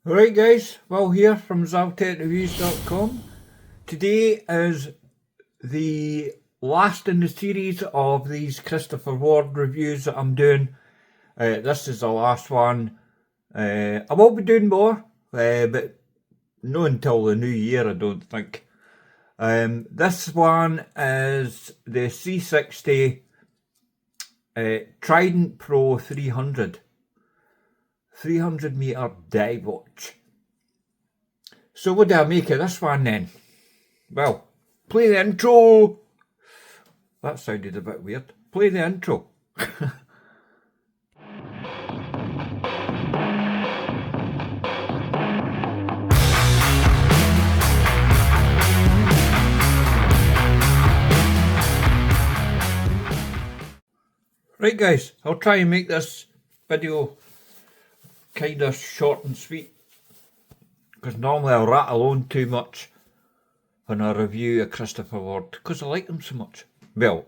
Alright guys, Will here from ZaltekReviews.com. Today is the last in the series of these Christopher Ward reviews that I'm doing. This is the last one. I will be doing more, but not until the new year I don't think. This one is the C60 Trident Pro 300 meter dive watch. So what do I make of this one then? Well, play the intro. That sounded a bit weird. Play the intro. Right guys, I'll try and make this video kind of short and sweet, because normally I'll rattle on too much when I review a Christopher Ward, because I like them so much. Well,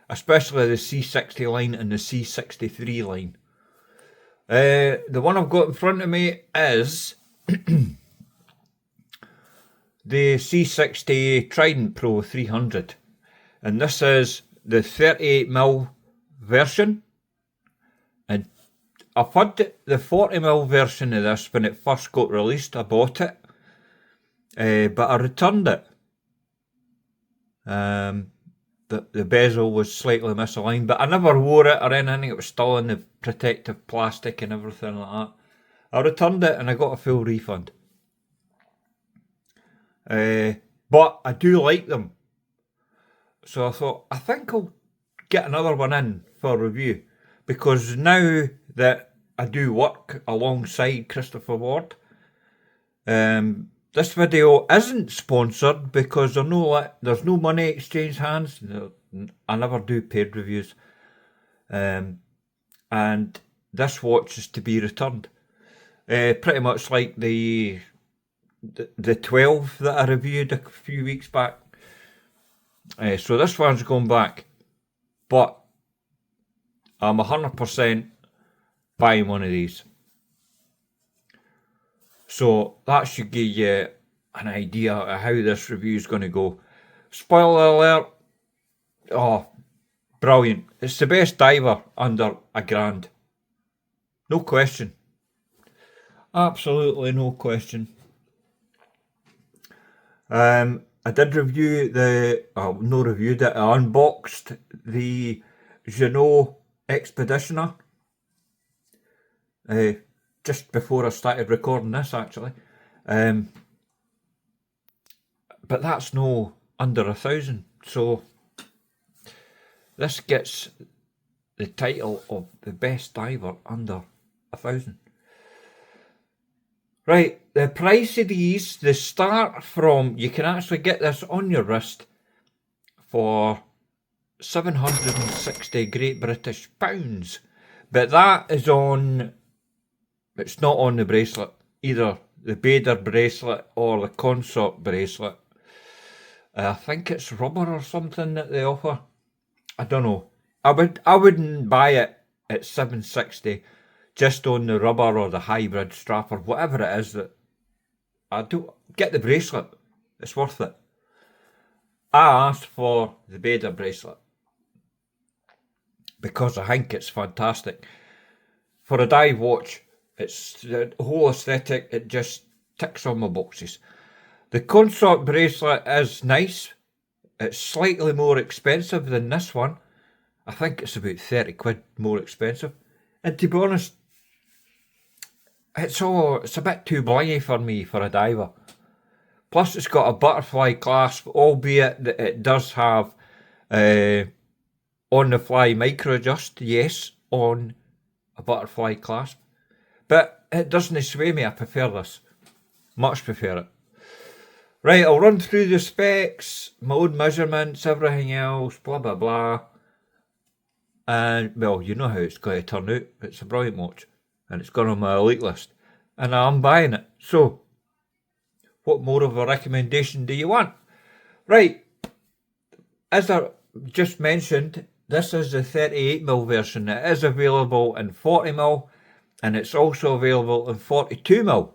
especially the C60 line and the C63 line. The one I've got in front of me is the C60 Trident Pro 300, and this is the 38mm version. And I've had the 40mm version of this when it first got released. I bought it, but I returned it. The bezel was slightly misaligned, but I never wore it or anything. It was still in the protective plastic and everything like that. I returned it and I got a full refund. But I do like them. So I thought, I think I'll get another one in for review, because now that I do work alongside Christopher Ward, this video isn't sponsored because there's no money exchange hands. I never do paid reviews, and this watch is to be returned, pretty much like the 12 that I reviewed a few weeks back. So this one's going back, but I'm 100% buying one of these. So that should give you an idea of how this review is going to go. Spoiler alert. Oh, brilliant. It's the best diver under $1,000. No question. Absolutely no question. I did review I unboxed the Jeanneau Expeditioner just before I started recording this, actually. But that's no under 1,000, so this gets the title of the best diver under 1,000. Right, the price of these, they start from, you can actually get this on your wrist for 760 Great British pounds, but that is on, it's not on the bracelet, either the Bader bracelet or the Consort bracelet. I think it's rubber or something that they offer. I don't know. I wouldn't buy it at 760 just on the rubber or the hybrid strap or whatever it is. That I do get the bracelet. It's worth it. I asked for the Bader bracelet because I think it's fantastic. For a dive watch, it's the whole aesthetic, it just ticks on my boxes. The Consort bracelet is nice. It's slightly more expensive than this one. I think it's about 30 quid more expensive. And to be honest, it's a bit too blingy for me for a diver. Plus it's got a butterfly clasp, albeit that it does have on the fly micro adjust, yes, on a butterfly clasp. But it doesn't sway me. I prefer this. Much prefer it. Right, I'll run through the specs, my own measurements, everything else, blah blah blah. And well, you know how it's going to turn out. It's a brilliant watch, and it's gone on my elite list, and I'm buying it. So, what more of a recommendation do you want? Right, as I just mentioned, this is the 38mm version. It is available in 40mm, and it's also available in 42mm.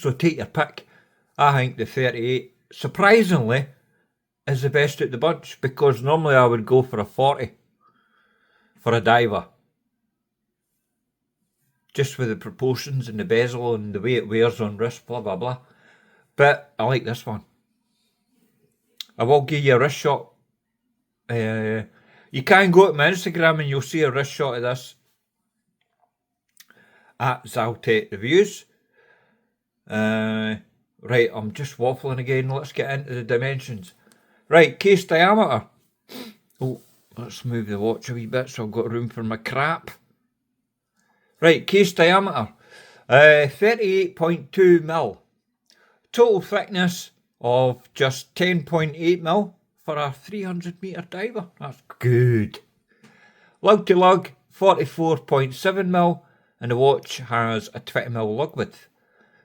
So take your pick. I think the 38, surprisingly, is the best out the bunch, because normally I would go for a 40 for a diver. Just with the proportions and the bezel and the way it wears on wrist, blah blah blah. But I like this one. I will give you a wrist shot. You can go to my Instagram and you'll see a wrist shot of this at Zaltek Reviews. Right, I'm just waffling again. Let's get into the dimensions. Right, case diameter. Oh, let's move the watch a wee bit so I've got room for my crap. Right, case diameter. 38.2mm. Total thickness of just 10.8mm for a 300 metre diver. That's good. Lug to lug, 44.7mm, and the watch has a 20mm lug width.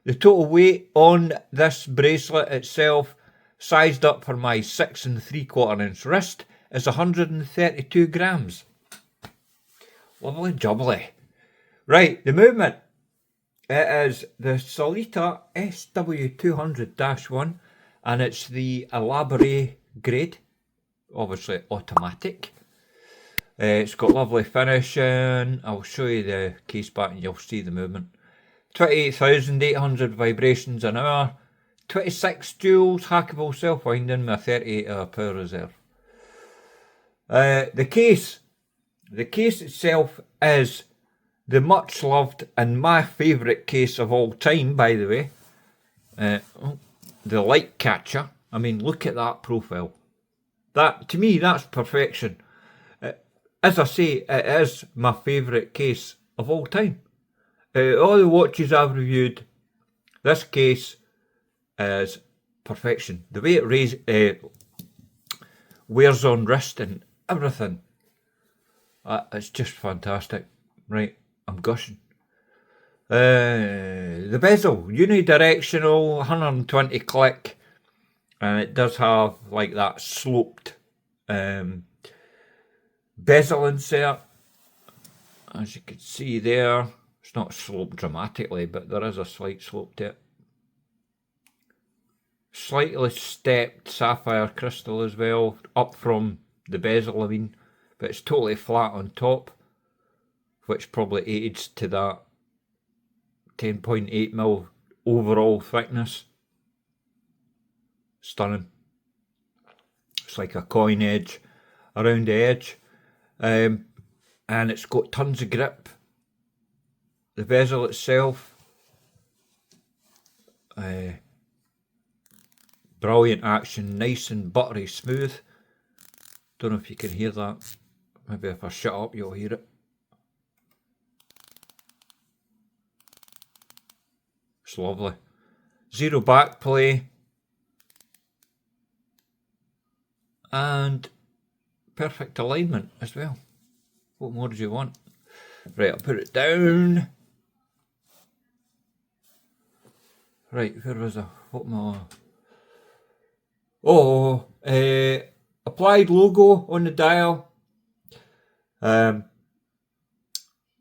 The total weight on this bracelet itself, sized up for my 6 3/4 inch wrist, is 132 grams. Lovely jubbly. Right, the movement. It is the Solita SW200-1, and it's the elaborate grade, obviously automatic. It's got lovely finishing. I'll show you the case back and you'll see the movement. 28,800 vibrations an hour, 26 joules hackable self-winding with a 38 hour power reserve. The case itself is the much loved and my favourite case of all time, by the way. The light catcher. I mean, look at that profile. That, to me, that's perfection. As I say, it is my favourite case of all time. All the watches I've reviewed, this case is perfection. The way it wears on wrist and everything, it's just fantastic. Right, I'm gushing. The bezel, unidirectional, 120 click, and it does have like that sloped bezel insert, as you can see there. It's not sloped dramatically, but there is a slight slope to it. Slightly stepped sapphire crystal as well, up from the bezel I mean, but it's totally flat on top, which probably aids to that 10.8mm overall thickness. Stunning. It's like a coin edge around the edge, and it's got tons of grip. The bezel itself, brilliant action, nice and buttery smooth. Don't know if you can hear that. Maybe if I shut up you'll hear it. It's lovely. Zero back play. And perfect alignment as well. What more do you want? Right, I'll put it down. Right, where was I? What am I? Oh, applied logo on the dial.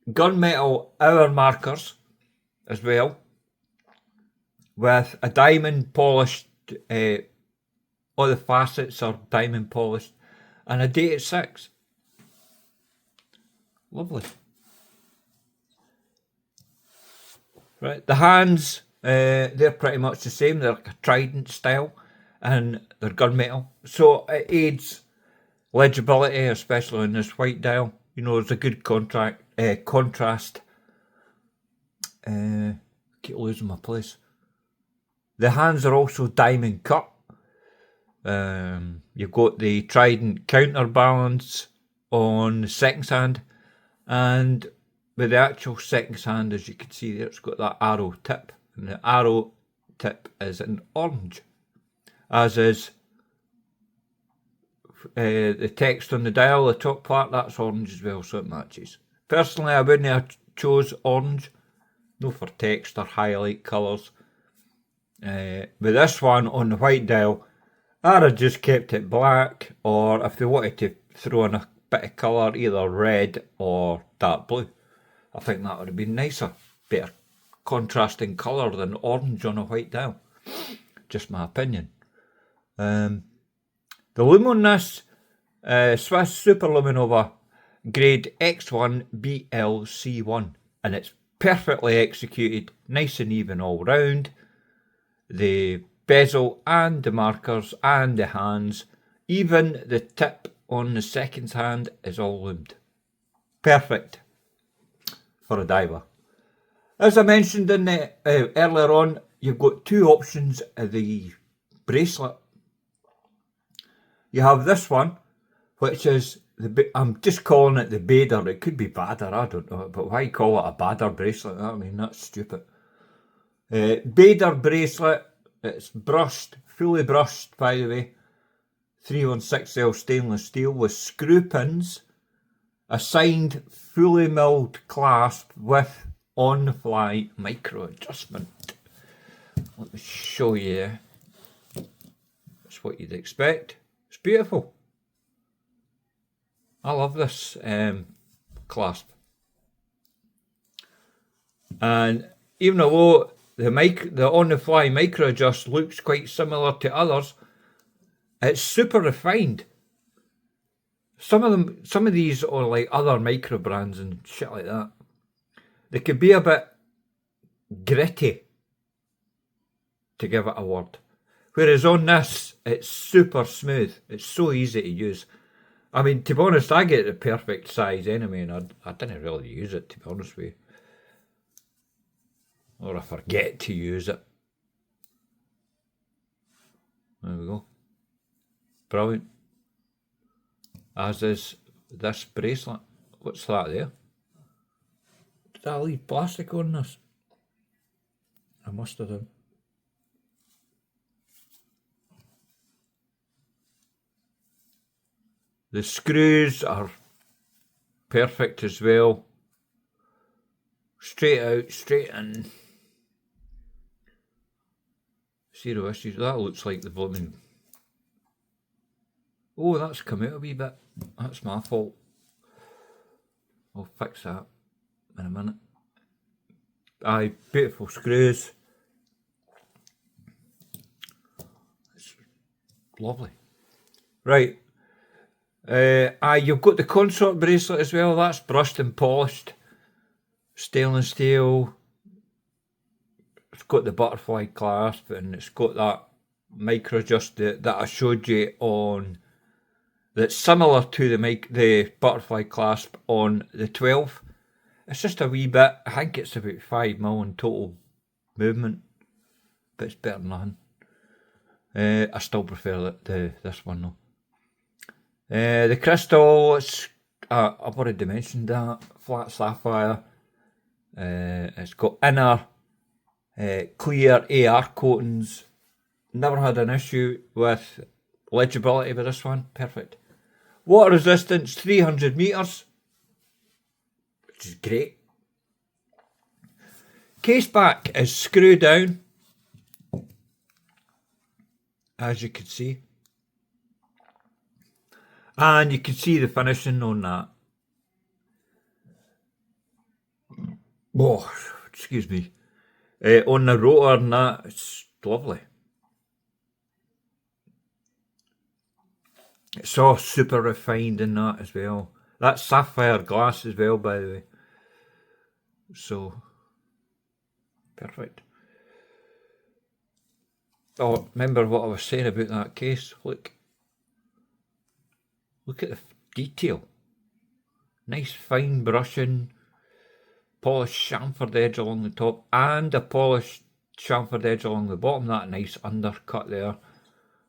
Gunmetal hour markers as well, with a diamond polished, all the facets are diamond polished, and a date at 6. Lovely. Right, the hands, they're pretty much the same. They're like a Trident style, and they're gunmetal, so it aids legibility, especially on this white dial. You know, there's a good contrast. Keep losing my place. The hands are also diamond cut. You've got the Trident counterbalance on the second hand, and with the actual second hand, as you can see there, it's got that arrow tip, and the arrow tip is in orange, as is the text on the dial, the top part, that's orange as well, so it matches. Personally, I wouldn't have chose orange, no for text or highlight colours. With this one on the white dial, I'd have just kept it black, or if they wanted to throw in a bit of colour, either red or dark blue. I think that would have been nicer, better contrasting colour than orange on a white dial. Just my opinion. The lume on this, Swiss Superluminova grade X1 BLC1, and it's perfectly executed, nice and even all round. The bezel and the markers and the hands, even the tip on the second hand is all loomed. Perfect for a diver. As I mentioned in the earlier on, you've got two options of the bracelet. You have this one, which is I'm just calling it the Bader. It could be Bader, I don't know, but why call it a Bader bracelet? I mean, that's stupid. Bader bracelet. It's brushed, fully brushed, by the way. 316L stainless steel with screw pins, a signed, fully milled clasp with on-the-fly micro adjustment. Let me show you. That's what you'd expect. It's beautiful. I love this clasp. And even though the on-the-fly micro adjust looks quite similar to others, it's super refined. Some of these are like other micro brands and shit like that. They could be a bit gritty, to give it a word. Whereas on this, it's super smooth. It's so easy to use. I mean, to be honest, I get the perfect size anyway, and I didn't really use it, to be honest with you. Or I forget to use it. There we go. Brilliant. As is this bracelet. What's that there? Did I leave plastic on this? I must have done. The screws are perfect as well. Straight out, straight in. Zero issues. That looks like the blooming... Oh, that's come out a wee bit. That's my fault. I'll fix that in a minute. Aye, beautiful screws. It's lovely. Right. You've got the consort bracelet as well. That's brushed and polished. Stainless steel. It's got the butterfly clasp, and it's got that micro adjust that I showed you on. That's similar to the butterfly clasp on the 12. It's just a wee bit. I think it's about 5mm in total movement, but it's better than nothing. I still prefer this one though. The crystal, I've already mentioned that, flat sapphire. It's got inner clear AR coatings. Never had an issue with legibility with this one. Perfect. Water resistance 300 metres, which is great. Case back is screw down, as you can see. And you can see the finishing on that. Oh, excuse me. On the rotor and that, it's lovely. It's all super refined in that as well. That's sapphire glass as well, by the way. So, perfect. Oh, remember what I was saying about that case? Look at the detail. Nice fine brushing, polished chamfered edge along the top, and a polished chamfered edge along the bottom. That nice undercut there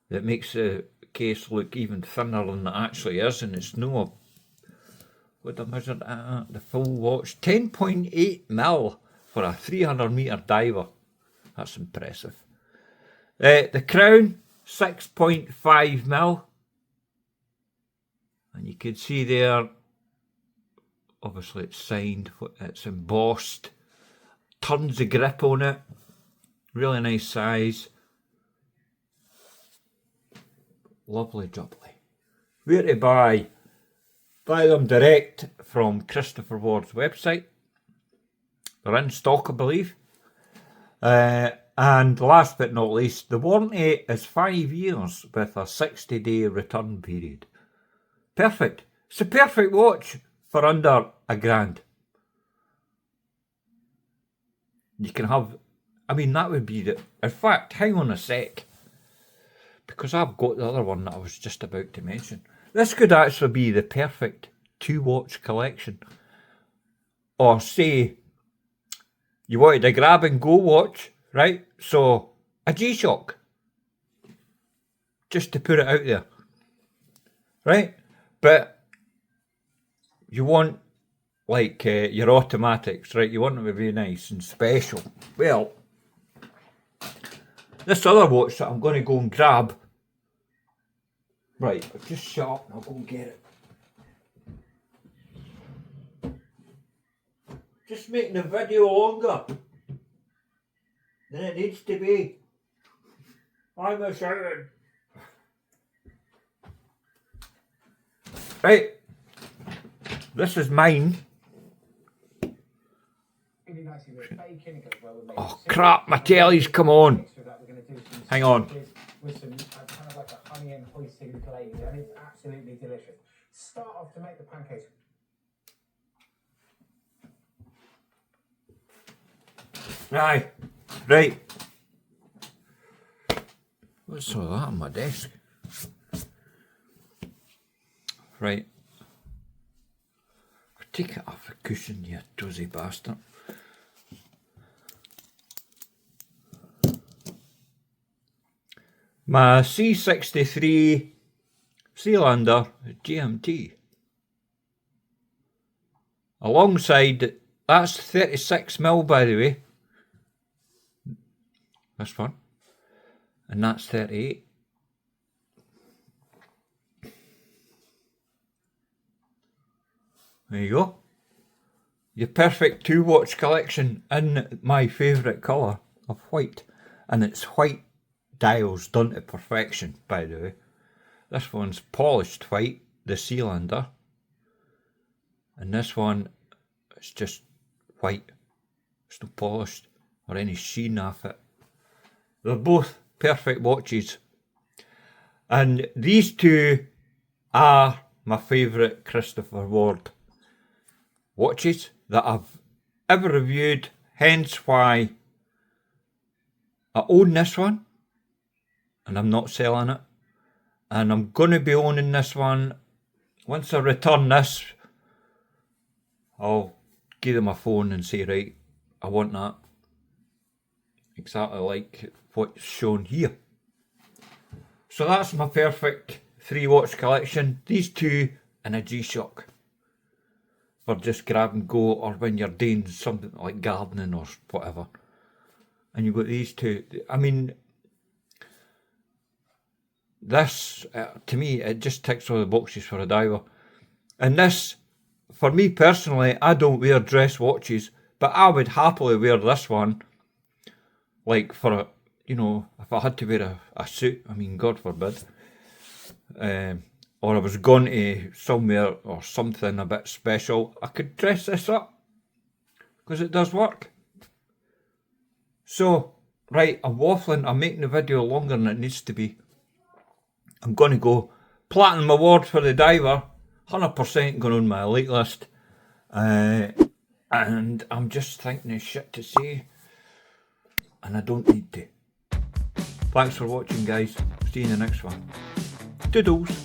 that makes the case look even thinner than it actually is, and it's no, what I measured at the full watch, 10.8mm for a 300 metre diver. That's impressive. The crown, 6.5mm. And you can see there, obviously it's signed, it's embossed, tons of grip on it, really nice size. Lovely jubbly. Where to buy? Buy them direct from Christopher Ward's website. They're in stock, I believe. And last but not least, the warranty is 5 years with a 60-day return period. Perfect. It's a perfect watch for under £1,000. You can have, I mean, that would be the, in fact, hang on a sec, because I've got the other one that I was just about to mention. This could actually be the perfect 2-watch collection. Or say, you wanted a grab and go watch, right? So, a G-Shock. Just to put it out there. Right? But, you want, like, your automatics, right? You want them to be nice and special. Well, this other watch that I'm going to go and grab. Right, I'll just shut up and I'll go and get it. Just making the video longer than it needs to be. I'm a shouting. Right, this is mine. Oh crap, my telly's come on. Hang on. With some kind of like a honey and hoisin glaze, and it's absolutely delicious. Start off to make the pancakes. Aye, right. What's all that on my desk? Right. Take it off the cushion, you dozy bastard. My C63 cylinder GMT. Alongside, that's 36mm by the way. This one. And that's 38. There you go. Your perfect 2-watch collection in my favourite colour of white. And it's white dials done to perfection, by the way. This one's polished white, the cylinder. And this one is just white. It's not polished or any sheen off it. They're both perfect watches. And these two are my favourite Christopher Ward watches that I've ever reviewed, hence why I own this one and I'm not selling it, and I'm going to be owning this one. Once I return this, I'll give them a phone and say, right, I want that exactly like what's shown here. So that's my perfect 3-watch collection. These two and a G-Shock for just grab and go, or when you're doing something like gardening or whatever. And you've got these two. I mean, this, to me, it just ticks all the boxes for a diver. And this, for me personally, I don't wear dress watches, but I would happily wear this one, like for a, you know, if I had to wear a suit, I mean, God forbid, or I was going to somewhere or something a bit special, I could dress this up, because it does work. So, right, I'm waffling, I'm making the video longer than it needs to be. I'm going to go Platinum Award for the diver, 100% going on my elite list. And I'm just thinking of shit to say, and I don't need to. Thanks for watching, guys. See you in the next one. Toodles.